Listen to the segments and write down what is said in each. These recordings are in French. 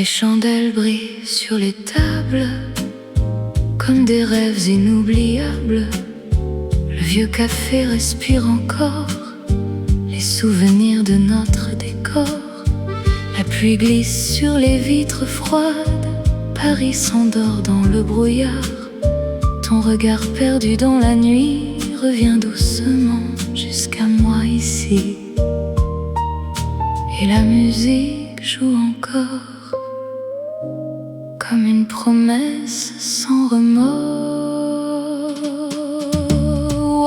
Les chandelles brillent sur les tables comme des rêves inoubliables. Le vieux café respire encore les souvenirs de notre décor. La pluie glisse sur les vitres froides, Paris s'endort dans le brouillard. Ton regard perdu dans la nuit revient doucement jusqu'à moi ici. Et la musique joue encore comme une promesse sans remords.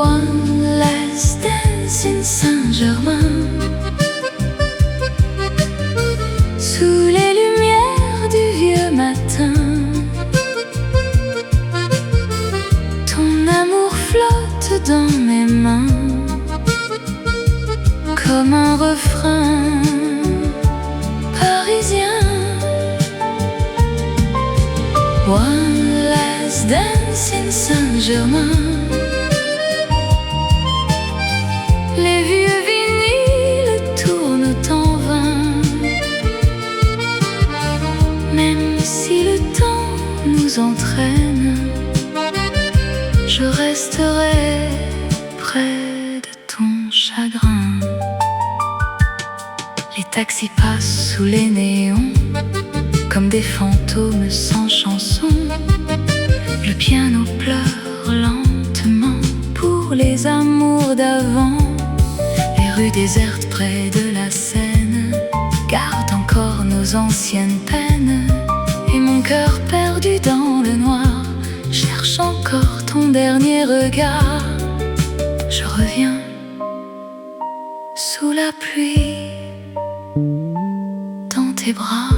One last dance in Saint-Germain, sous les lumières du vieux matin. Ton amour flotte dans mes mains comme un refrain parisien. One last dance in Saint-Germain. Les vieux vinyles tournent en vain. Même si le temps nous entraîne, je resterai près de ton chagrin. Les taxis passent sous les néons comme des fantômes sans chanson. Le piano pleure lentement pour les amours d'avant. Les rues désertes près de la Seine gardent encore nos anciennes peines. Et mon cœur perdu dans le noir cherche encore ton dernier regard. Je reviens sous la pluie dans tes bras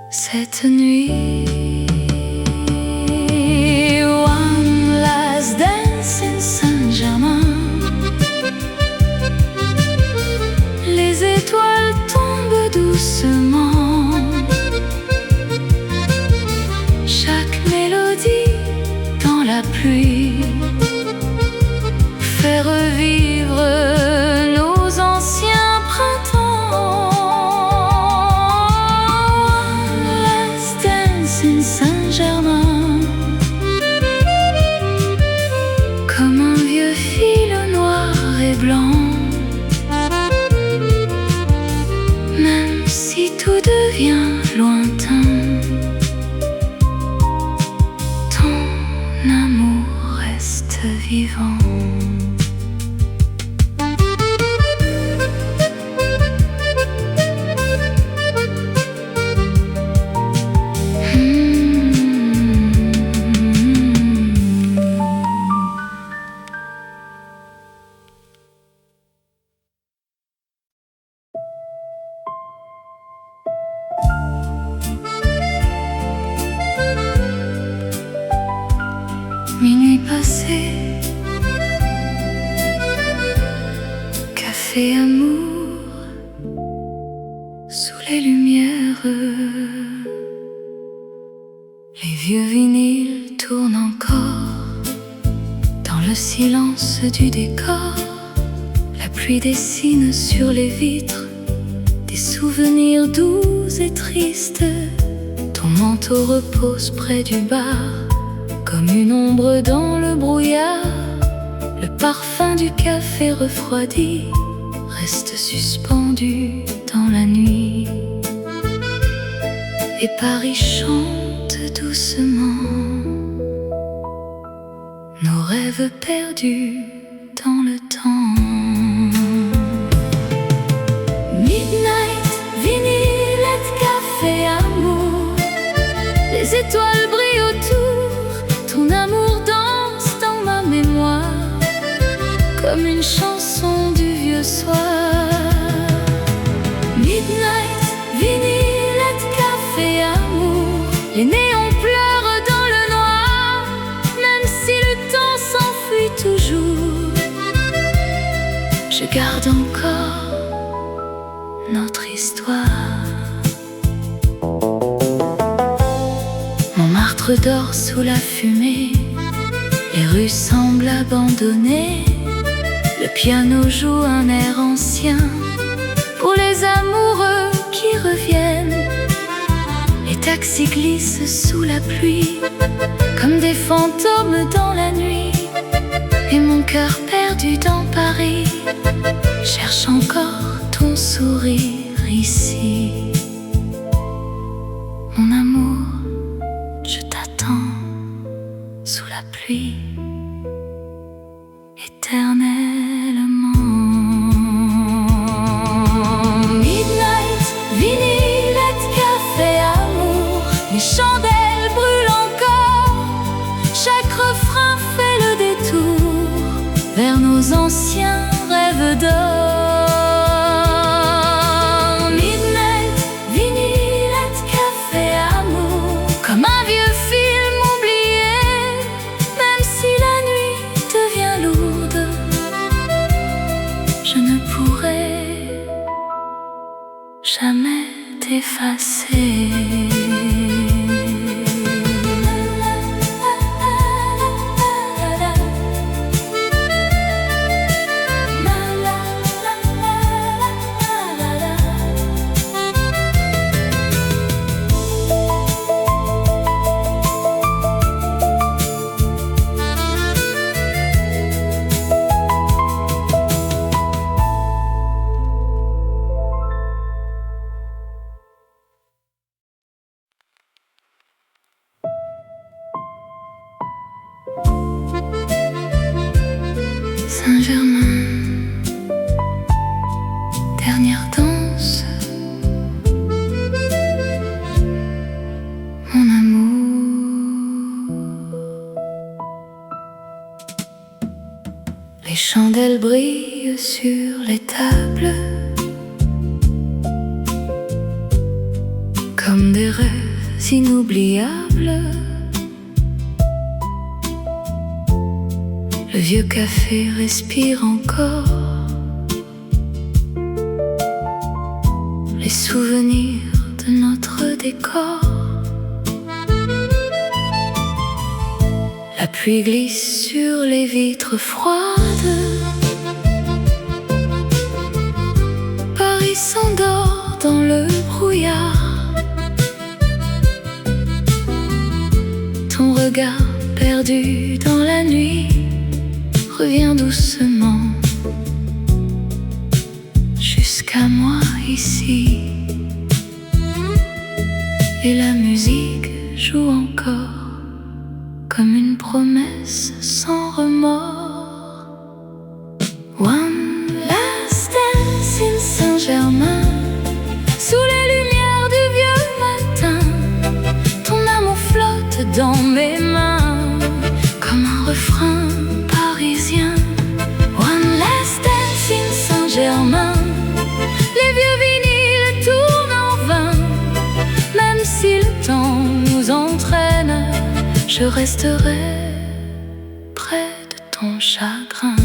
cette nuit. One last dance in Saint-Germain. Les étoiles tombent doucement. Chaque mélodie dans la pluie fait revivre nos anciens printemps. Saint-Germain, comme un vieux fil noir et blanc. Même si tout devient lointain, ton amour reste vivant. Minuit passé, café amour, sous les lumières. Les vieux vinyles tournent encore dans le silence du décor. La pluie dessine sur les vitres des souvenirs doux et tristes. Ton manteau repose près du bar comme une ombre dans le brouillard. Le parfum du café refroidi reste suspendu dans la nuit. Et Paris chante doucement nos rêves perdus dans le temps. Midnight, vinylette, café, amour. Les étoiles brillent autour. Ton amour danse dans ma mémoire comme une chanson du vieux soir. Midnight, vinylette, café, amour. Les néons pleurent dans le noir, même si le temps s'enfuit toujours. Je garde encore notre histoire. Montmartre dort sous la fumée, les rues semblent abandonnées. Le piano joue un air ancien pour les amoureux qui reviennent. Les taxis glissent sous la pluie comme des fantômes dans la nuit. Et mon cœur perdu dans Paris cherche encore ton sourire ici. Mon amour, je t'attends sous la pluie éternellement. Midnight, vinylette, café, amour, les chandelles brûlent encore. Chaque refrain fait le détour vers nos anciens rêves d'or. Midnight, vinylette, café, amour, comme un vieux film oublié. Même si la nuit devient lourde, je ne pourrai jamais t'effacer. Saint-Germain, dernière danse, mon amour. Les chandelles brillent sur les tables comme des rêves inoubliables. Le vieux café respire encore les souvenirs de notre décor. La pluie glisse sur les vitres froides. Paris s'endort dans le brouillard. Ton regard perdu dans la nuit revient doucement jusqu'à moi ici. Et la musique joue encore comme une promesse sans remords. One last dance in Saint-Germain, sous les lumières du vieux matin. Ton amour flotte dans mes mains comme un refrain parisien. One last dance in Saint-Germain, les vieux vinyles tournent en vain. Même si le temps nous entraîne, je resterai près de ton chagrin.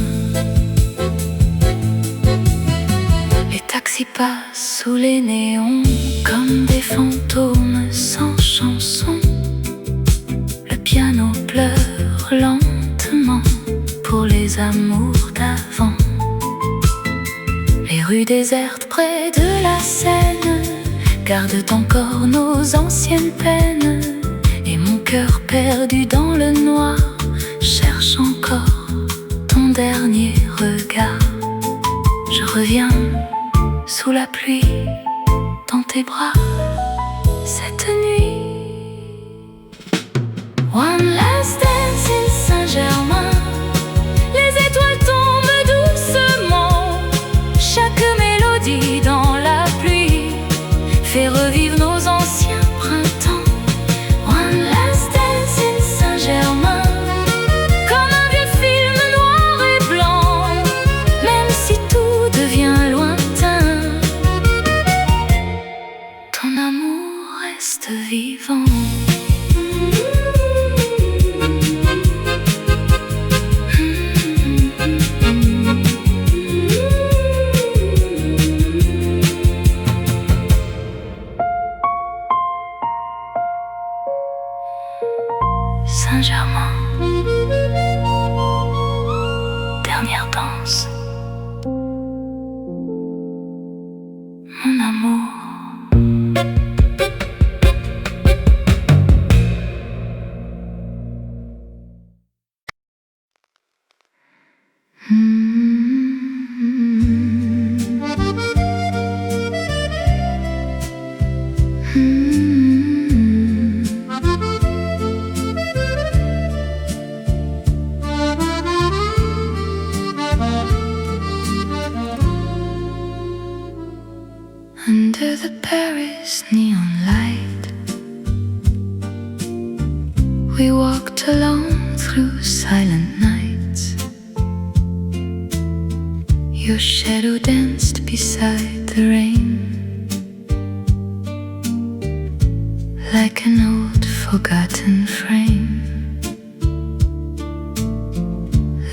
Les taxis passent sous les néons comme des fantômes sans chanson. Le piano pleure lentement pour les amours d'avant. Les rues désertes près de la Seine gardent encore nos anciennes peines. Et mon cœur perdu dans le noir cherche encore ton dernier regard. Je reviens sous la pluie dans tes bras cette nuit. One last dance in Saint-Germain, les étoiles tombent doucement. Chaque mélodie dans la pluie fait revivre nos anciens printemps. One last dance in Saint-Germain, comme un vieux film noir et blanc. Même si tout devient lointain, ton amour reste vivant. Saint-Germain, dernière danse, mon amour. under the Paris neon light. We walked alone through silent nights. Your shadow danced beside the rain, like an old forgotten frame.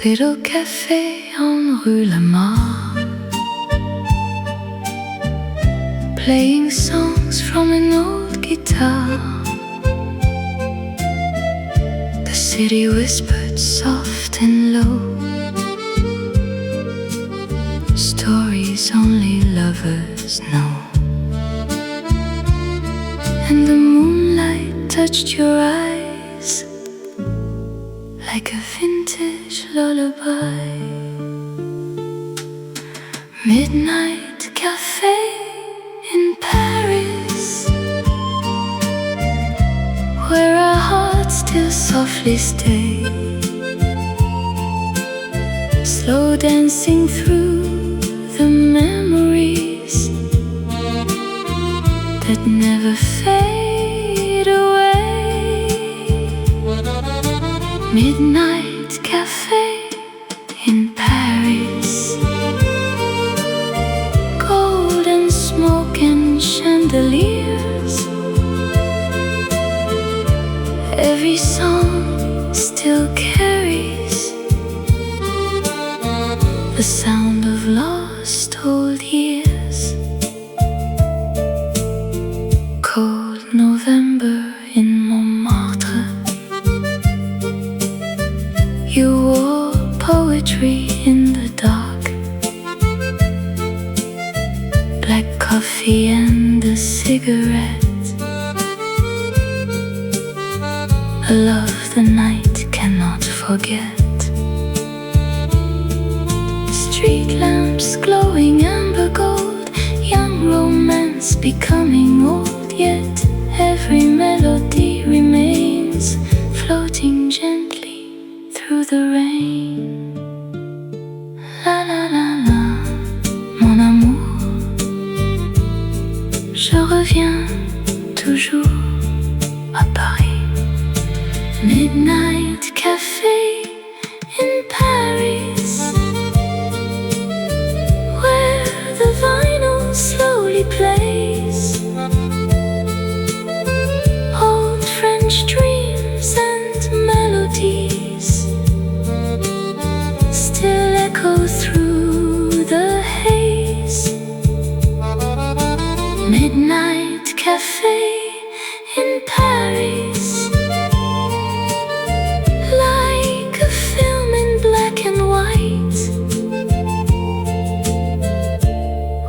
Little café en rue Lamar, playing songs from an old guitar. The city whispered soft and low, stories only lovers know. And the moonlight touched your eyes like a vintage lullaby. Midnight cafe in Paris, where our hearts still softly stay, slow dancing through the memories that never fade away. Midnight cafe in Paris, golden smoke and chandeliers. Every song still carries the sound of lost old years. Cold November in Montmartre, you wore poetry in the dark, black coffee and a cigarette, a love the night cannot forget. Street lamps glowing amber gold, young romance becoming old, yet every melody remains, floating gently through the rain. La la la la, mon amour, je reviens toujours à Paris. Midnight cafe in Paris, where the vinyl slowly plays old French dreams and melodies, still echo through the haze. Midnight cafe in Paris, like a film in black and white.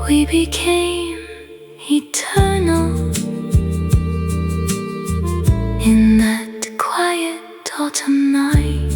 We became eternal in that quiet autumn night.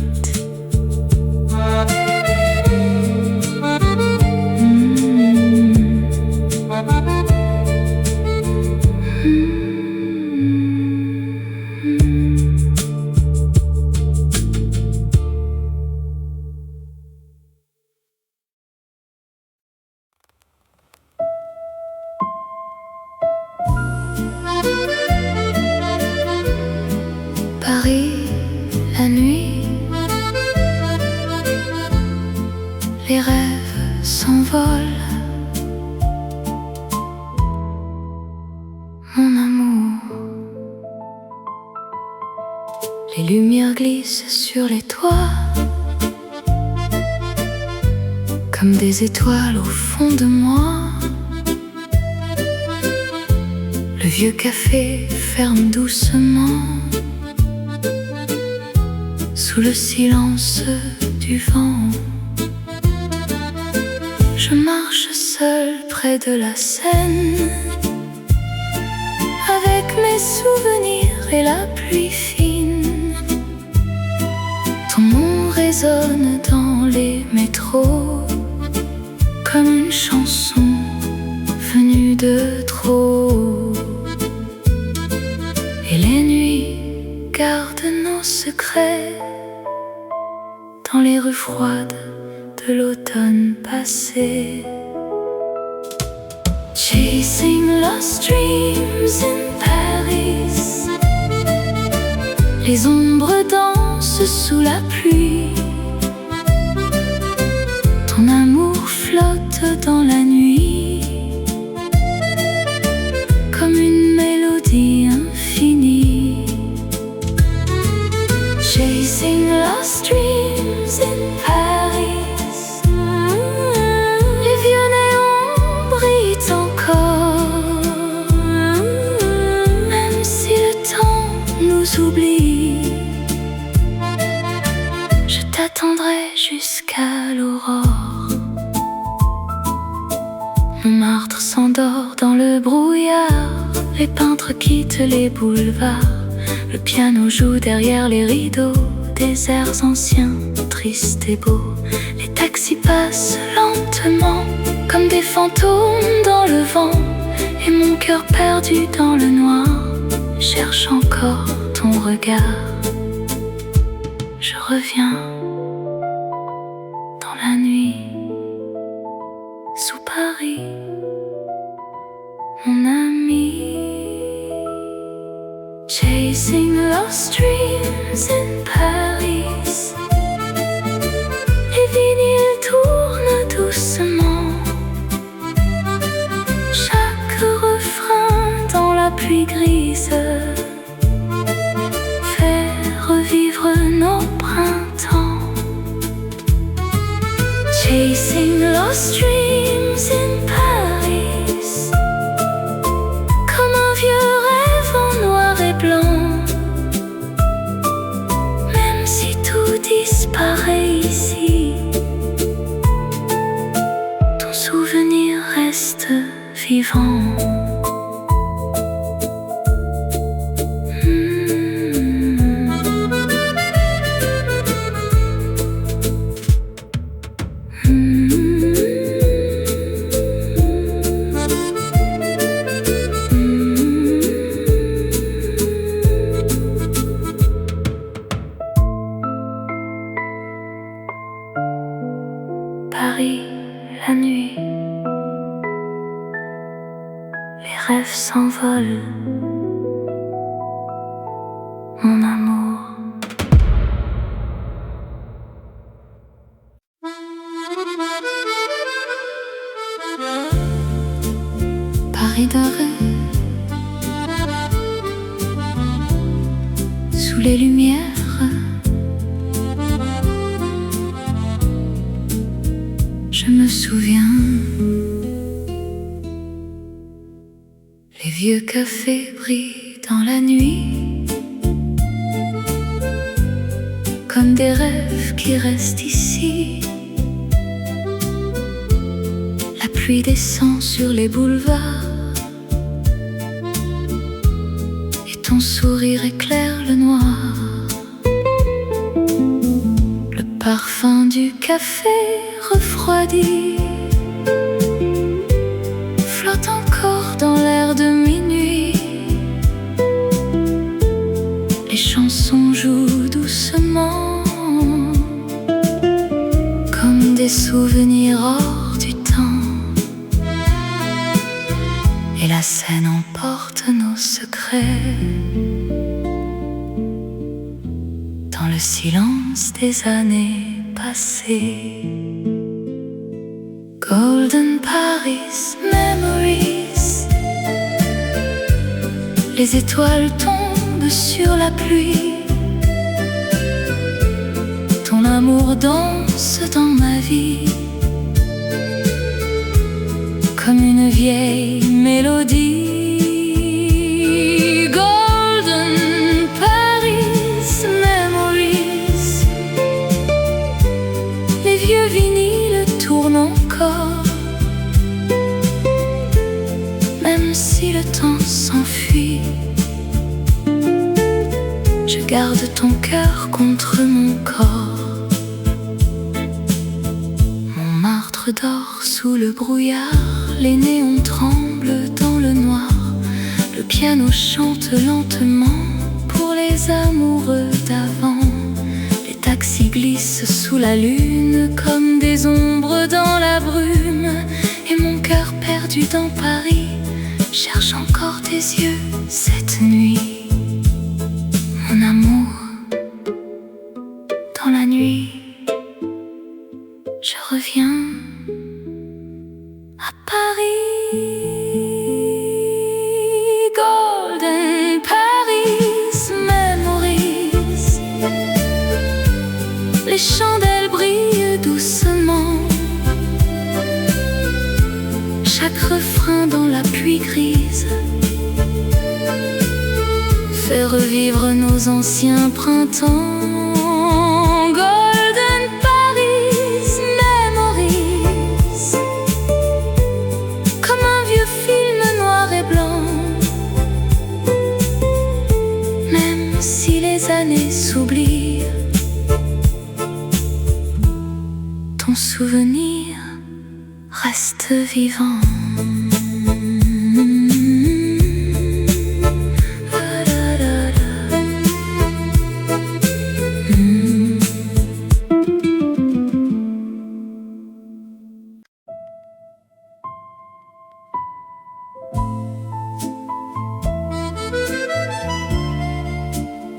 Paris, la nuit, les rêves s'envolent. Mon amour, les lumières glissent sur les toits, comme des étoiles au fond de moi. Le vieux café ferme doucement sous le silence du vent. Je marche seule près de la Seine, avec mes souvenirs et la pluie fine. Ton nom résonne dans les métros comme une chanson venue de trop. Et les nuits gardent nos secrets dans les rues froides de l'automne passé. Chasing lost dreams in Paris. Les ombres dansent sous la pluie. Ton amour flotte dans la nuit comme une mélodie infinie. Chasing lost dreams in Paris. Les vieux néons brillent encore, même si le temps nous oublie. Je t'attendrai jusqu'à l'aurore. Montmartre s'endort dans le brouillard. Les peintres quittent les boulevards. Le piano joue derrière les rideaux des airs anciens, tristes et beaux. Les taxis passent lentement comme des fantômes dans le vent. Et mon cœur perdu dans le noir cherche encore ton regard. Je reviens dans la nuit sous Paris, mon ami. Chasing lost dreams in Paris. Les vinyles tournent doucement. Chaque refrain dans la pluie grise fait revivre nos printemps. Chasing lost dreams in Paris. Comme un vieux rêve en noir et blanc. Même si tout disparaît ici, ton souvenir reste vivant. Paris, la nuit, les rêves s'envolent, mon amour. Paris d'un rêve, sous les lumières. Je me souviens, les vieux cafés brillent dans la nuit comme des rêves qui restent ici. La pluie descend sur les boulevards et ton sourire éclaire le noir. Le parfum du café refroidi flotte encore dans l'air de minuit. Les chansons jouent doucement comme des souvenirs hors du temps. Et la scène emporte nos secrets dans le silence des années passées. Golden Paris Memories. Les étoiles tombent sur la pluie. Ton amour danse dans ma vie comme une vieille mélodie. Golden Paris Memories. Les vieux vinyles tournent encore, même si le temps s'enfuit. Je garde ton cœur contre mon corps. Montmartre dort sous le brouillard. Les néons tremblent dans le noir. Le piano chante lentement pour les amoureux d'avant. Les taxis glissent sous la lune comme des ombres dans la brume. Et mon cœur perdu perdu dans Paris, cherche encore tes yeux cette nuit. Mon amour, dans la nuit, je reviens à Paris. Golden Paris Memories. Les chandelles brillent doucement, chaque refrain dans la pluie grise fait revivre nos anciens printemps. Golden Paris Memories, comme un vieux film noir et blanc. Même si les années s'oublient, ton souvenir reste vivant.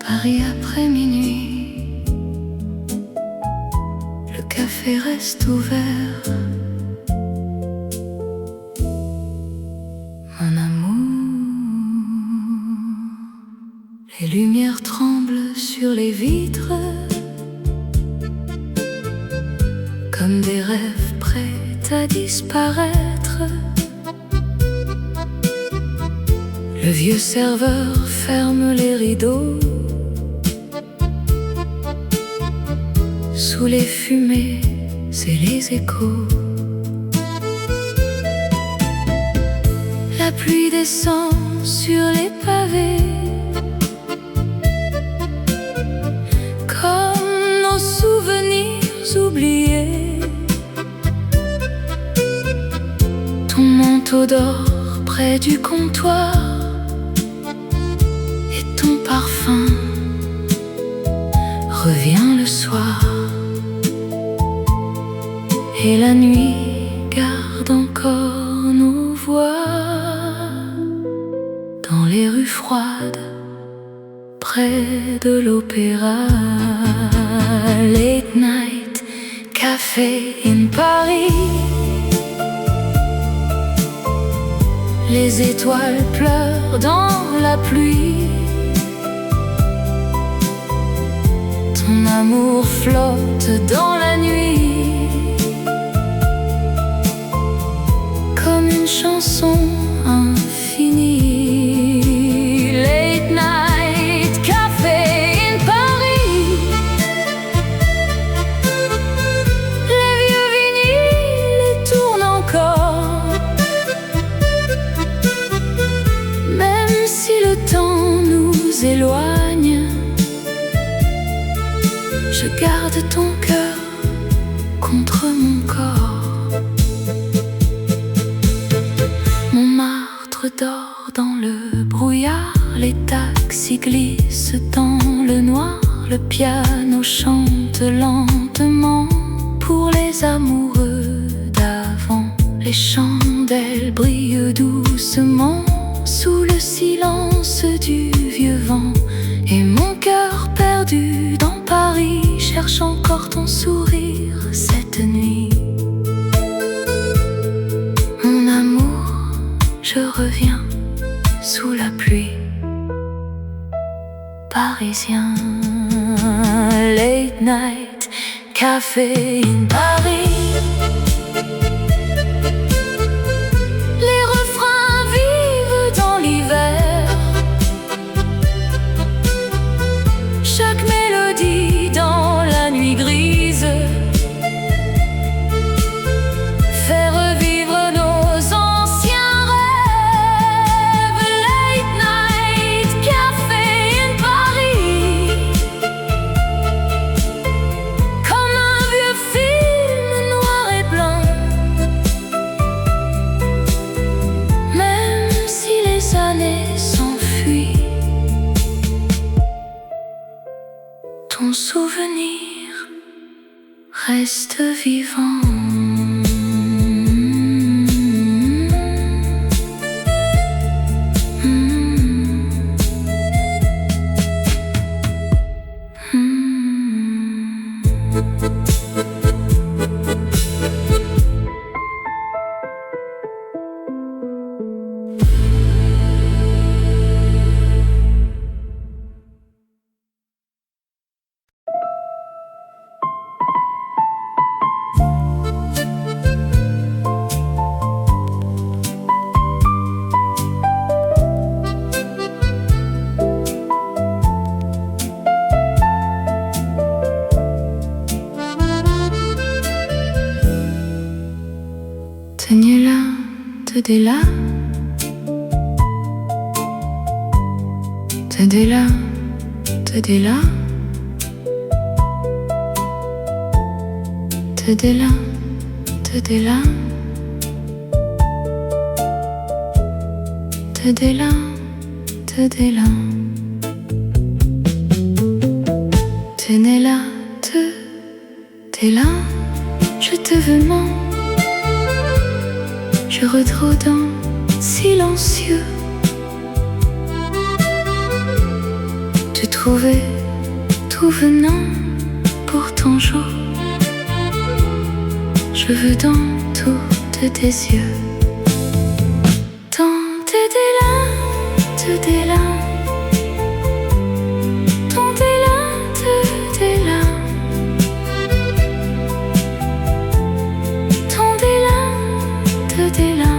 Paris après minuit, le café reste ouvert. Mon amour, les lumières tremblent sur les vitres, comme des rêves prêts à disparaître. Le vieux serveur ferme les rideaux. Sous les fumées et les échos, la pluie descend sur les pavés, comme nos souvenirs oubliés. Ton manteau dort près du comptoir, et ton parfum revient le soir. Et la nuit garde encore nos voix dans les rues froides, près de l'opéra. Late night, café in Paris. Les étoiles pleurent dans la pluie. Ton amour flotte dans la nuit, comme une chanson infinie. Late night, café in Paris. Les vieux vinyles tournent encore, même si le temps nous éloigne. Je garde ton cœur contre mon corps. Montmartre dort dans le brouillard, les taxis glissent dans le noir. Le piano chante lentement pour les amoureux d'avant. Les chandelles brillent doucement sous le silence du vieux vent. Et mon cœur perdu dans Paris cherche encore ton sourire cette nuit. Mon amour, je reviens sous la pluie. Parisien, late night, café in Paris. Les refrains vivent dans l'hiver, chaque mélodie dans la nuit grise fait revivre nos anciens rêves. Late night, café in Paris, comme un vieux film noir et blanc. Même si les années s'enfuient, ton souvenir reste vivant. Tenez là, tenez là, tenez là, tenez là, tenez là, tenez là, tenez là, tenez là, tenez là, t'es là, je te demande. Je redrodant silencieux. Tu trouvais tout venant pour ton jour. Je veux dans tous tes yeux. Tant t'es là, t'es là. Tant t'es là, t'es là. Tant t'es là, t'es là.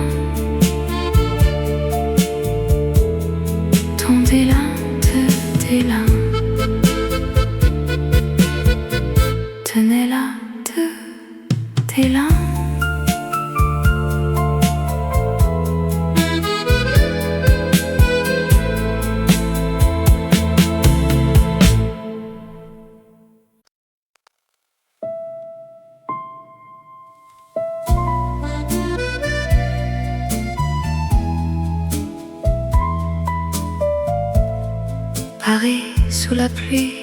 Tant t'es là, t'es là. Tenez là, t'es là. Paré sous la pluie,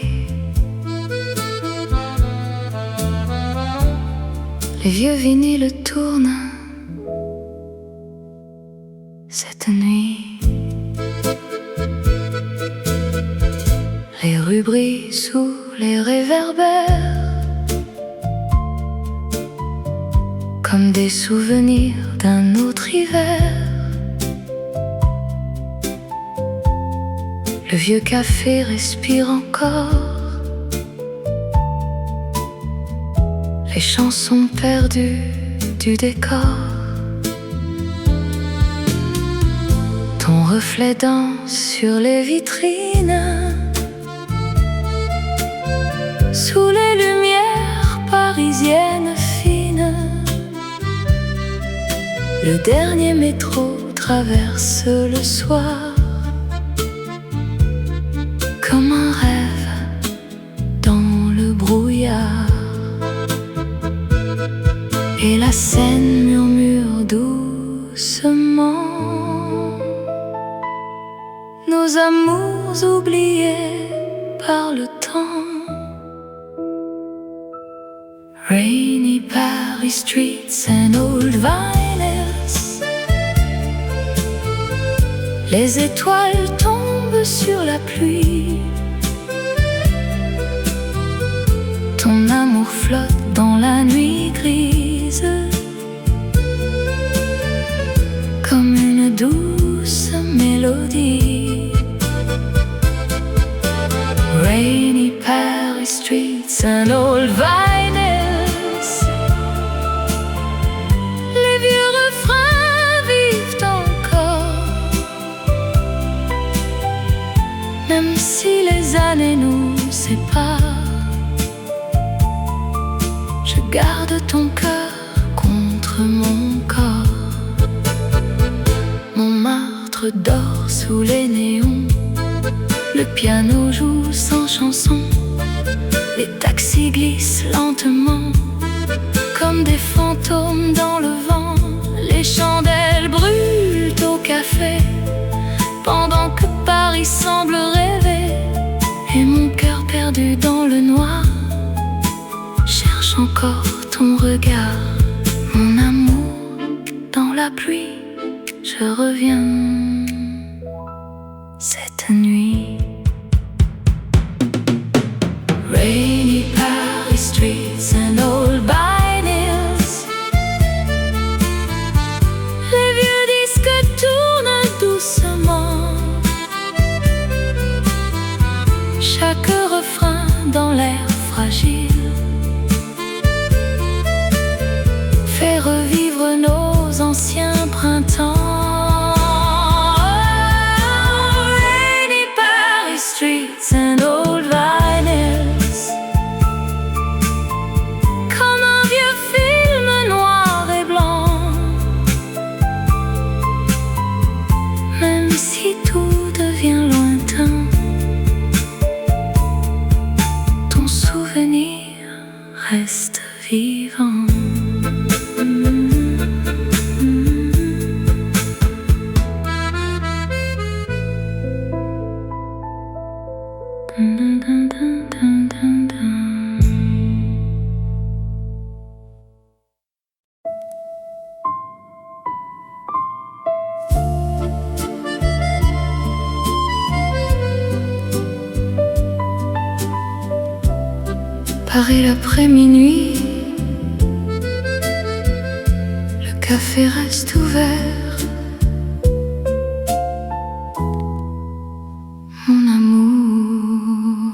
les vieux vinyles tournent cette nuit. Les rues brillent sous les réverbères comme des souvenirs d'un autre hiver. Le vieux café respire encore. Les chansons perdues du décor. Ton reflet danse sur les vitrines, sous les lumières parisiennes fines. Le dernier métro traverse le soir comme un rêve dans le brouillard. Et la Seine murmure doucement nos amours oubliés par le temps. Rainy Paris streets and old vinyls. Les étoiles tombent sur la pluie. Ton amour flotte dans la nuit grise comme une douce mélodie. Rainy Paris streets and old vinyls. Les vieux refrains vivent encore, même si les années nous séparent. Je garde ton cœur contre mon corps. Montmartre dort sous les néons. Le piano joue sans chanson. Les taxis glissent lentement comme des fantômes dans le vent. Les chandelles brûlent au café pendant que Paris semble rêver. Et mon cœur perdu dans le noir cherche encore ton regard. Mon amour, dans la pluie, je reviens cette nuit. Rainy Paris streets and old vinyls. Les vieux disques tournent doucement. Chaque refrain dans l'air fragile fait revivre nos anciens printemps. Rainy Paris streets and old vinyls. Comme un vieux film noir et blanc. Paris l'après-minuit, le café reste ouvert. Mon amour,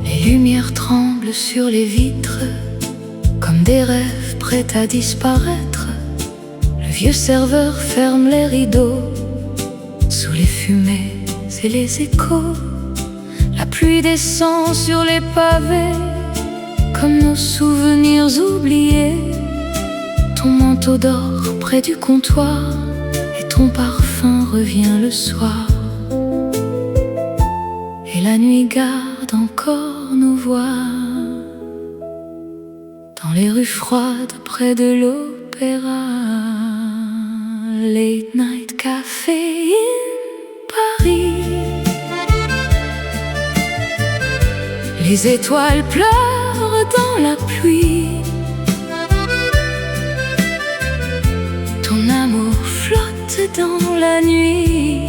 les lumières tremblent sur les vitres, comme des rêves prêts à disparaître. Le vieux serveur ferme les rideaux, sous les fumées et les échos. La pluie descend sur les pavés, comme nos souvenirs oubliés. Ton manteau dort près du comptoir, et ton parfum revient le soir. Et la nuit garde encore nos voix, dans les rues froides près de l'opéra. Late night café in Paris. Les étoiles pleurent dans la pluie. Ton amour flotte dans la nuit,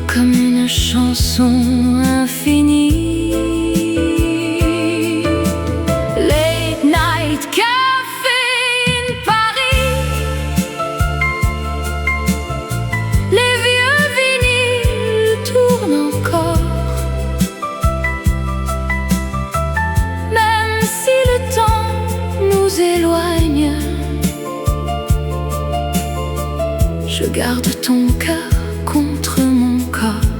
comme une chanson infinie. Éloigne, je garde ton cœur contre mon corps.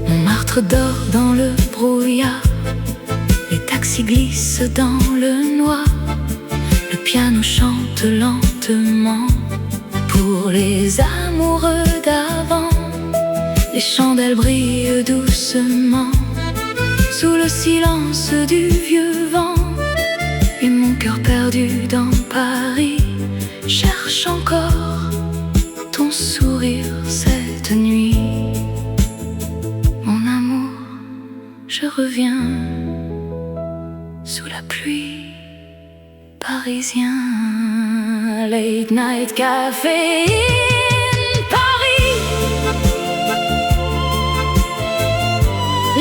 Montmartre dort dans le brouillard, les taxis glissent dans le noir. Le piano chante lentement pour les amoureux d'avant. Les chandelles brillent doucement sous le silence du vieux vent. Et mon cœur perdu dans Paris cherche encore ton sourire cette nuit. Mon amour, je reviens sous la pluie parisien. Late night café in Paris.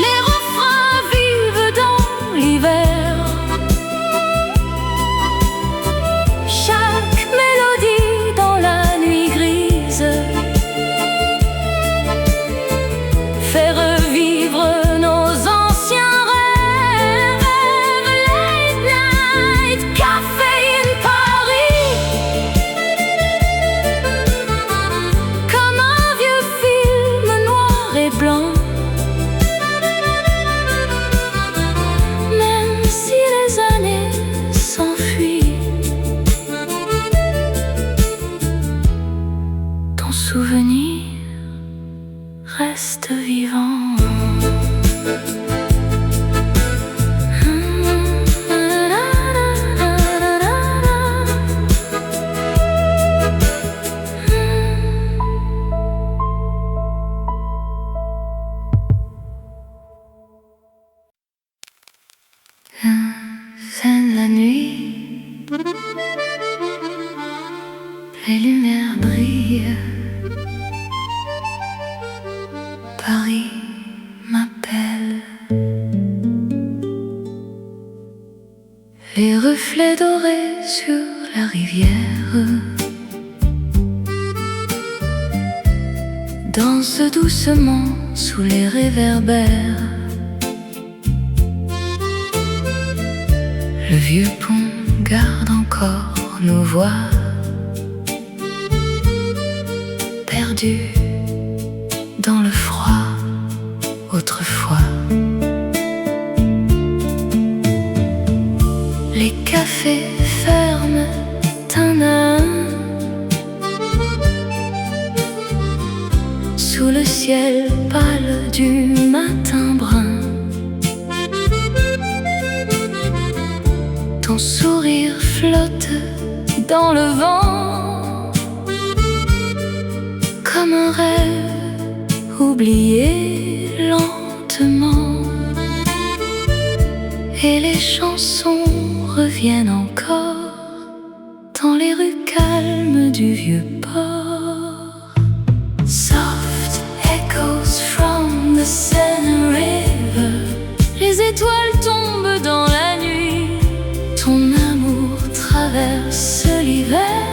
Les refrains vivent dans l'hiver. Blanc. Même si les années s'enfuient, ton souvenir reste vivant. Scène la nuit, les lumières brillent. Paris m'appelle. Les reflets dorés sur la rivière dansent doucement sous les réverbères. Le vieux pont garde encore nos voix, perdues dans le froid autrefois. Les cafés ferment un à un sous le ciel pâle du matin brun. Ton sourire flotte dans le vent, comme un rêve oublié lentement. et les chansons reviennent encore dans les rues calmes du vieux port. Soft echoes from the Seine River, les étoiles tombent dans la nuit, ton amour traverse l'hiver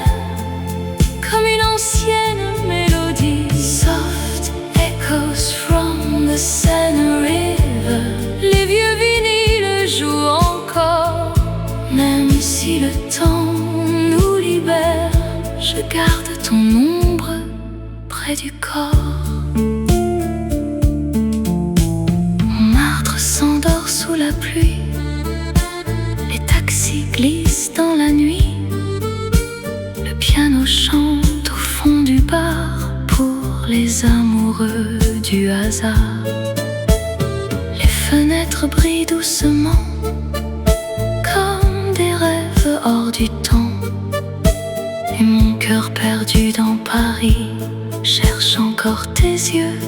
comme une ancienne mélodie. Soft echoes from the Seine River, les vieux vinyles jouent encore, même si le temps nous libère. Je garde ton ombre près du corps. Montmartre s'endort sous la pluie, les taxis glissent dans la nuit, le piano chante au fond du bar pour les amoureux du hasard. Les fenêtres brillent doucement comme des rêves hors du temps, et mon cœur perdu dans Paris cherche encore tes yeux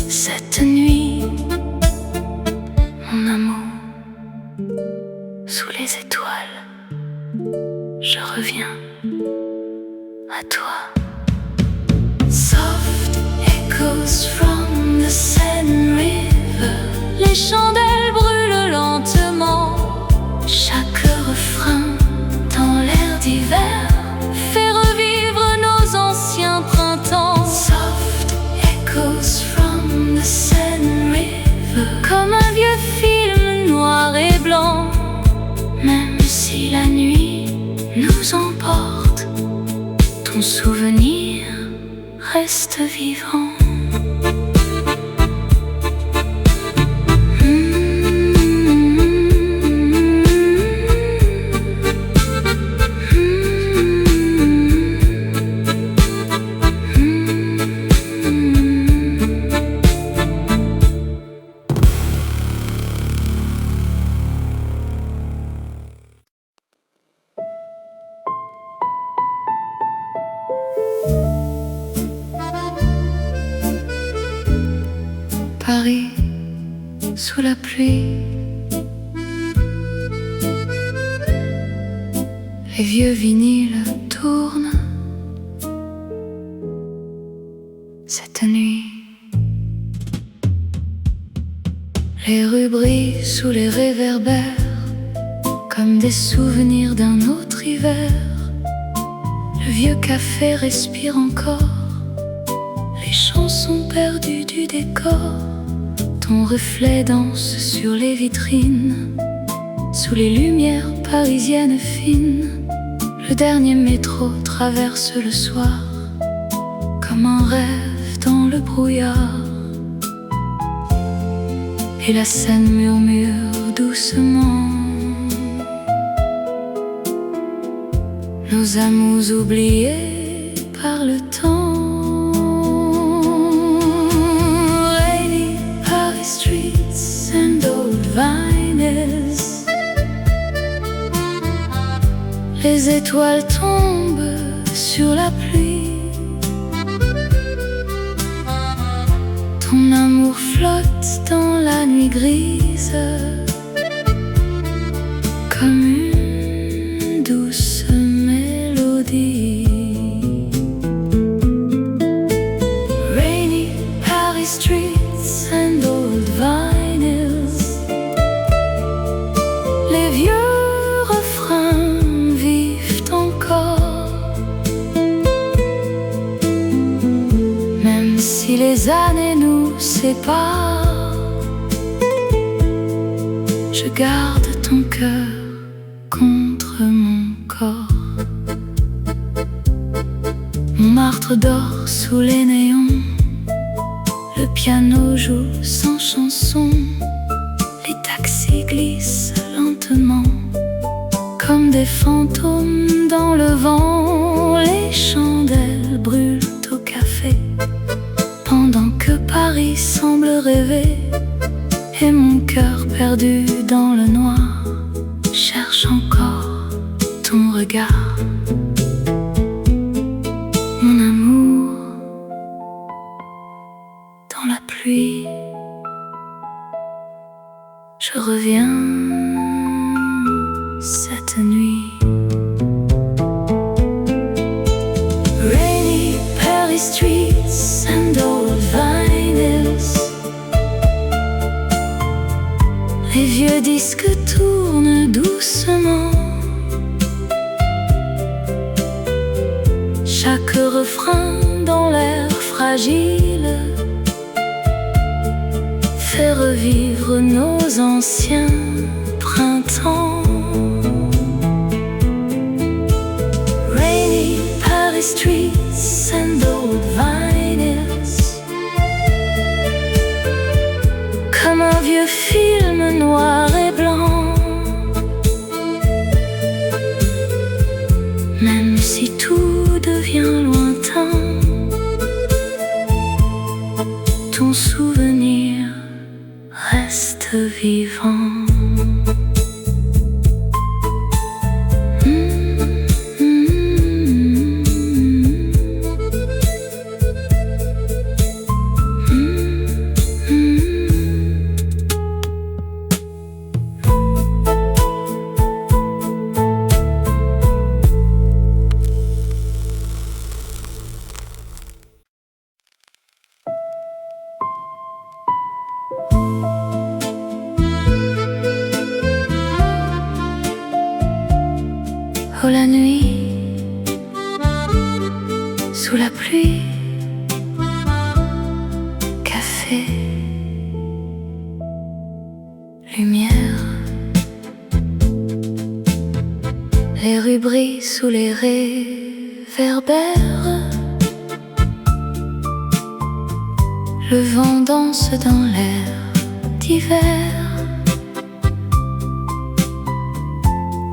cette nuit. Mon amour, sous les étoiles, je reviens à toi. Soft echoes from the Seine River, les chandelles brûlent lentement, chaque refrain dans l'air d'hiver fait revivre nos anciens printemps. Soft echoes from the Seine River, comme un vieux film noir et blanc, même si la nuit nous emporte, ton souvenir reste vivant. Paris, sous la pluie, les vieux vinyles tournent cette nuit. Les rues brillent sous les réverbères comme des souvenirs d'un autre hiver. Le vieux café respire encore, les chansons perdues du décor. Ton reflet danse sur les vitrines, sous les lumières parisiennes fines. Le dernier métro traverse le soir comme un rêve dans le brouillard, et la Seine murmure doucement nos amours oubliés par le temps. Streets and old vinyls, les étoiles tombent sur la pluie, ton amour flotte dans la nuit grise comme une douce mélodie. Rainy Paris streets and old vinyls, les vieux refrains vivent encore, même si les années nous séparent. Je garde ton cœur contre mon corps. Montmartre dort sous les néons, le piano joue sans chanson, les taxis glissent lentement comme des fantômes dans le vent. Les chandelles brûlent au café pendant que Paris semble rêver, et mon cœur perdu dans le noir cherche encore ton regard. Mon amour, dans la pluie, je reviens chaque refrain dans l'air fragile fait revivre nos anciens printemps. Rainy Paris streets and old vinyls, comme un vieux film noir et blanc. Même si tout devient lointain, ton souvenir reste vivant. Oh la nuit, sous la pluie, café, lumière, les rues brillent sous les réverbères, le vent danse dans l'air d'hiver,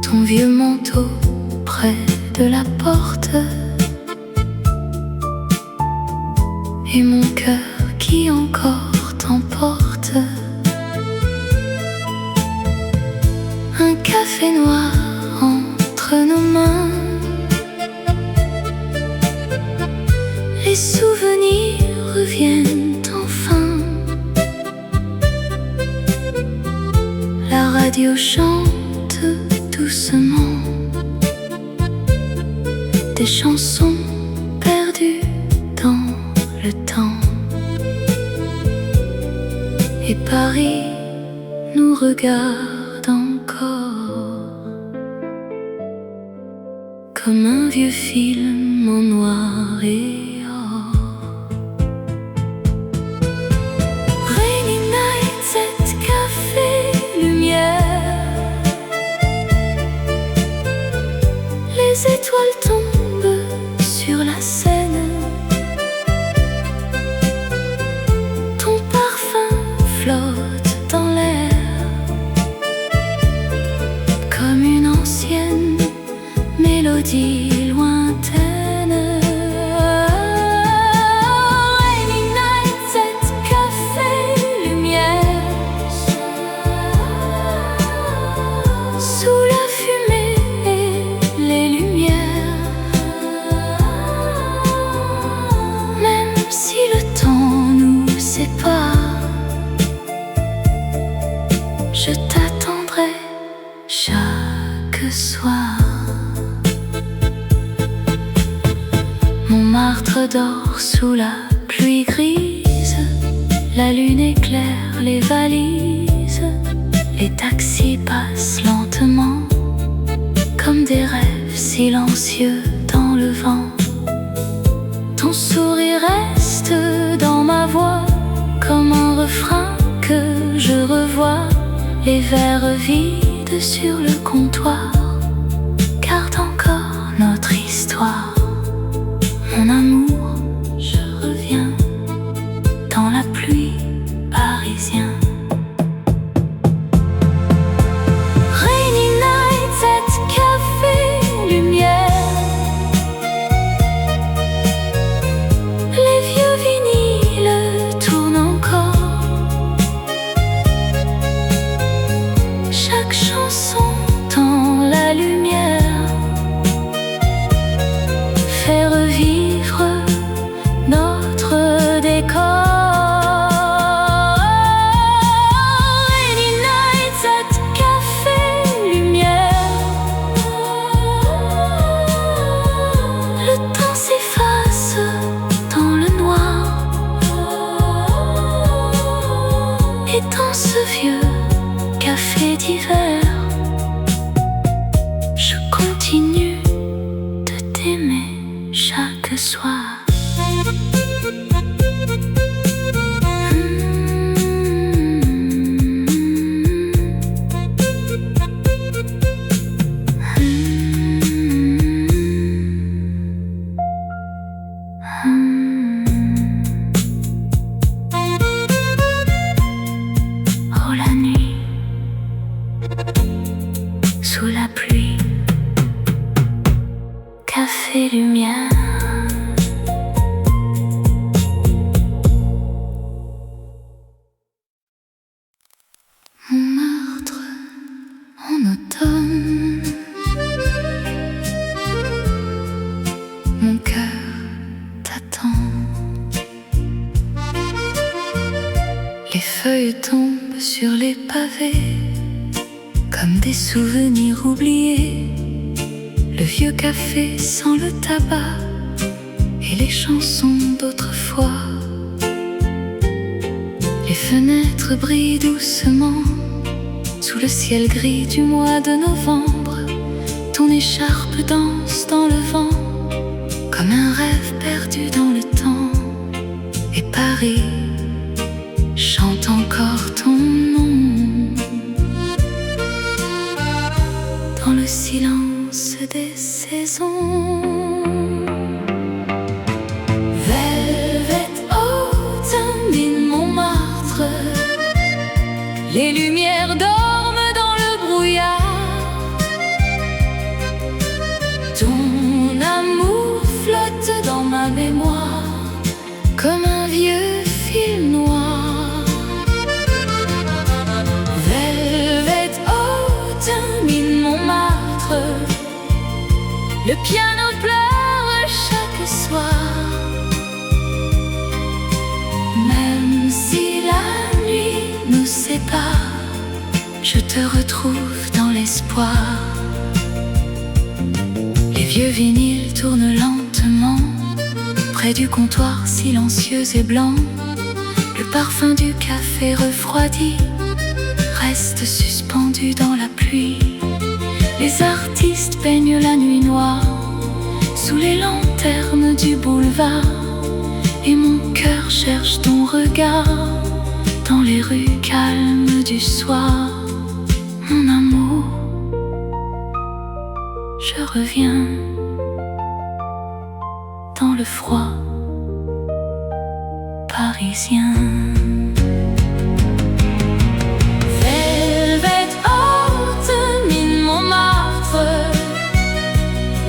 ton vieux manteau près de la porte, et mon cœur qui encore t'emporte. Un café noir entre nos mains, les souvenirs reviennent enfin. La radio chante doucement des chansons perdues dans le temps. Et Paris nous regarde encore, comme un vieux film en noir et or. Rainy nights at café, lumière, les étoiles tombent sur la Seine, ton parfum flotte dans l'air, comme une ancienne mélodie lointaine. Rainy nights at café, lumière, sous la fumée et les lumières. Même si le temps nous sépare, je t'attendrai chaque soir. Montmartre dort sous la pluie grise, la lune éclaire les valises, les taxis passent lentement, comme des rêves silencieux dans le vent. Ton sourire reste dans ma voix, comme un refrain que je revois. Les verres vides sur le comptoir gardent encore notre histoire. Mon amour, je reviens dans la pluie parisienne. Rainy nights at café, lumière, les vieux vinyles tournent encore, chaque chanson dans la soir. Oh la nuit, sous la pluie, café lumière. Montmartre en automne, mon cœur t'attend. Les feuilles tombent sur les pavés comme des souvenirs oubliés. Le vieux café sent le tabac et les chansons d'autrefois. Les fenêtres brillent doucement sous le ciel gris du mois de novembre. Ton écharpe danse dans le vent comme un rêve perdu dans le temps. Et Paris chante encore ton nom dans le silence des saisons. Velvet autumn in Montmartre, les lumières dorment dans le brouillard. Ton amour flotte dans ma mémoire comme un vieux film noir. Velvet autumn in Montmartre, le piano pleure chaque soir. Même si la nuit nous sépare, je te retrouve dans l'espoir. Les vieux vinyles tournent lentement près du comptoir silencieux et blanc. Le parfum du café refroidi reste suspendu dans la pluie. Les artistes peignent la nuit noire sous les lanternes du boulevard. Et mon cœur cherche ton regard dans les rues calmes du soir. Mon amour, je reviens dans le froid parisien. Velvet autumn in Montmartre,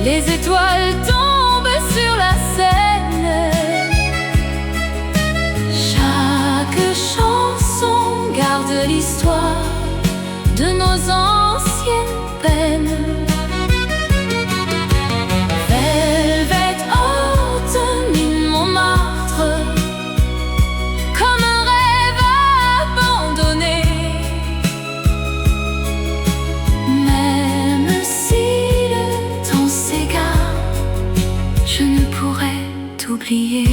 les étoiles tombent sur la Seine. Chaque chanson garde l'histoire de nos anciennes peines. Velvet autumn in Montmartre, comme un rêve abandonné. Même si le temps s'égare, je ne pourrai t'oublier.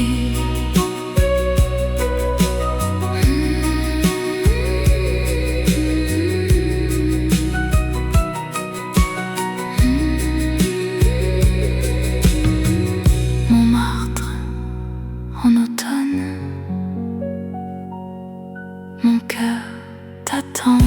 Montmartre en automne, mon cœur t'attend.